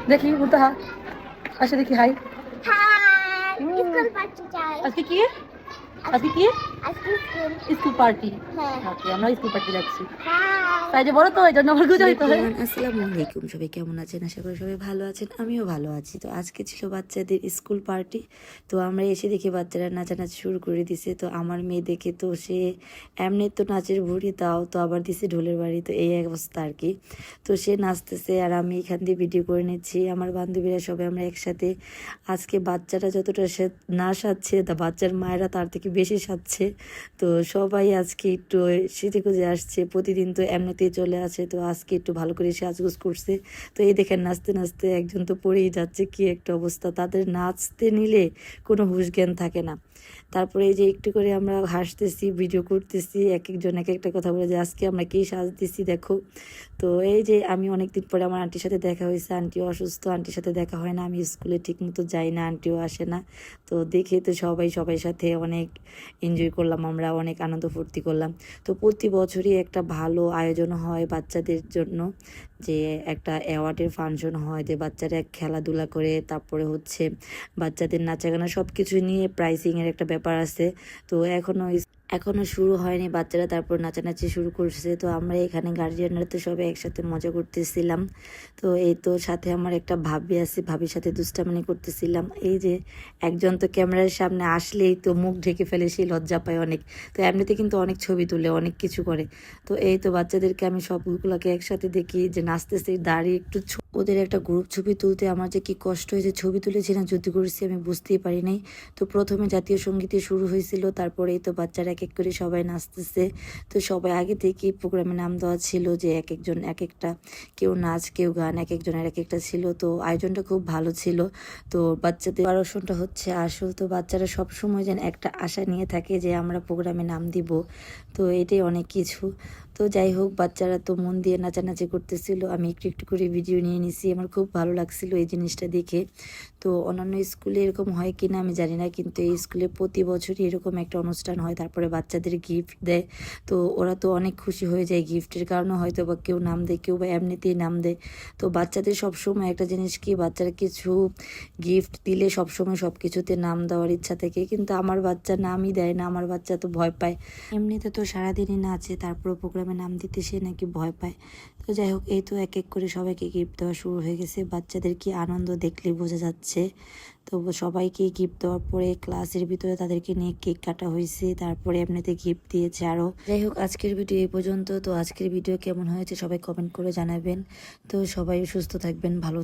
দেখি মুতাহা আসে দেখি হাই। হাই স্কুল পার্টি চাই আজকে কি আজকে কি আজকে স্কুল স্কুল পার্টি। হ্যাঁ ওকে আমরা স্কুল পার্টি যাচ্ছি। হাই তাই যে বড় তো এই জন্য আমার গুজো হইতো। আসসালামু আলাইকুম, সবাই কেমন আছেন? আশা করি সবাই ভালো আছেন, আমিও ভালো আছি। তো আজকে ছিল বাচ্চাদের স্কুল পার্টি। তো আমরা এসে দেখি বাচ্চারা নাচানাচি শুরু করে দিছে। তো আমার মেয়ে দেখে তো সে এমনি তো নাচের ভুড়ি, তাও তো আবার দিছে ঢোলের বাড়ি। তো এই অবস্থা আর কি। তো সে নাচতেছে আর আমি এখান দিয়ে ভিডিও করে নিচ্ছি। আমার বান্ধবীরা সবাই আমরা একসাথে। আজকে বাচ্চারা যতটা না সাজছে, তা বাচ্চার মায়েরা তার থেকে বেশি সাজছে। তো সবাই আজকে একটু সেজে গুজে আসছে, প্রতিদিন তো এমনিতেই চলে আসে। তো আজকে একটু ভালো করে সাজগোজ করছে। তো এই দেখেন নাচতে নাচতে একজন তো পড়েই যাচ্ছে, কি একটা অবস্থা। তাদের নাচতে নিলে কোনো হুঁশ জ্ঞান থাকে না। তারপরে এই যে একটু করে আমরা হাসতেছি, ভিডিও করতেছি, এক একজন এক একটা কথা বলে যে আজকে আমরা কি সাজতেছি দেখো। তো এই যে আমি অনেকদিন পরে আমার আন্টির সাথে দেখা হয়েছে। আন্টিও অসুস্থ, আন্টির সাথে দেখা হয় না। আমি স্কুলে ঠিক মতো যাই না, আন্টিও আসে না। তো দেখে তো সবাই সাথে অনেক এনজয় করলাম, আমরা অনেক আনন্দ ফুর্তি করলাম। তো প্রতি বছরই একটা ভালো আয়োজন হয় বাচ্চাদের জন্য, যে একটা অ্যাওয়ার্ডের ফাংশন হয়, যে বাচ্চারা খেলাধুলা করে, তারপরে হচ্ছে বাচ্চাদের নাচাগানা সব কিছু নিয়ে প্রাইসিংয়ের একটা ব্যাপার আছে। তো এখনো শুরু হয়নি, বাচ্চারা তারপর নাচানাচি শুরু করছে। তো আমরা এখানে গার্জিয়ানরা তো সবাই একসাথে মজা করতেছিলাম। তো এই তো সাথে আমার একটা ভাবি আছে, ভাবির সাথে দুষ্টামি করতেছিলাম। এই যে একজন তো ক্যামেরার সামনে আসলেই তো মুখ ঢেকে ফেলে, সেই লজ্জা পায় অনেক। তো এমনিতে কিন্তু অনেক ছবি তুলে, অনেক কিছু করে। তো এই তো বাচ্চাদেরকে আমি সবগুলোকে একসাথে দেখি যে নাচতেছে, দাঁড়িয়ে একটু ওদের একটা গ্রুপ ছবি তুলতে আমার যে কি কষ্ট হয়েছে। ছবি তুলেছি না যুদ্ধ করেছি আমি বুঝতেই পারি নাই। তো প্রথমে জাতীয় সঙ্গীতে শুরু হয়েছিল, তারপরে এই তো বাচ্চারা এক এক করে সবাই নাচতেছে। তো সবাই আগে থেকেই প্রোগ্রামে নাম দেওয়া ছিল, যে এক একজন এক একটা, কেউ নাচ কেউ গান, এক একজনের এক একটা ছিল। তো আয়োজনটা খুব ভালো ছিল। তো বাচ্চাদের প্রিপারেশনটা হচ্ছে আসল। তো বাচ্চারা সব সময় যেন একটা আশা নিয়ে থাকে যে আমরা প্রোগ্রামে নাম দিব। তো এটাই অনেক কিছু। তো যাই হোক, বাচ্চারা তো মন দিয়ে নাচানাচি করতেছিল, আমি একটু একটু করে ভিডিও নিয়ে নিছি। আমার খুব ভালো লাগছিল এই জিনিসটা দেখে। তো অন্যান্য স্কুলে এরকম হয় কি না আমি জানি না, কিন্তু এই স্কুলে প্রতি বছরই এরকম একটা অনুষ্ঠান হয়, তারপরে বাচ্চাদের গিফট দেয়। তো ওরা তো অনেক খুশি হয়ে যায়, গিফটের কারণে হয়তো বা কেউ নাম দেয়, কেউ বা এমনিতেই নাম দেয়। তো বাচ্চাদের সবসময় একটা জিনিস কি, বাচ্চারা কিছু গিফট দিলে সবসময় সব কিছুতে নাম দেওয়ার ইচ্ছা থাকে, কিন্তু আমার বাচ্চা নামই দেয় না। আমার বাচ্চা তো ভয় পায়, এমনিতে তো সারাদিনই নাচে, তারপর প্রোগ্রামে নাম দিতে সে নাকি ভয় পায়। তো যাই হোক, এই তো এক এক করে সবাইকে গিফট দেওয়া শুরু হয়ে গেছে। বাচ্চাদের কি আনন্দ দেখলে বোঝা যাচ্ছে। তো সবাইকে গিফট দেওয়ার পরে ক্লাসের ভিতরে তাদেরকে নিয়ে কেক কাটা হয়েছে, তারপরে এমনিতে গিফট দিয়েছে আরও। যাই হোক, আজকের ভিডিও এই পর্যন্ত। তো আজকের ভিডিও কেমন হয়েছে সবাই কমেন্ট করে জানাবেন। তো সবাই সুস্থ থাকবেন, ভালো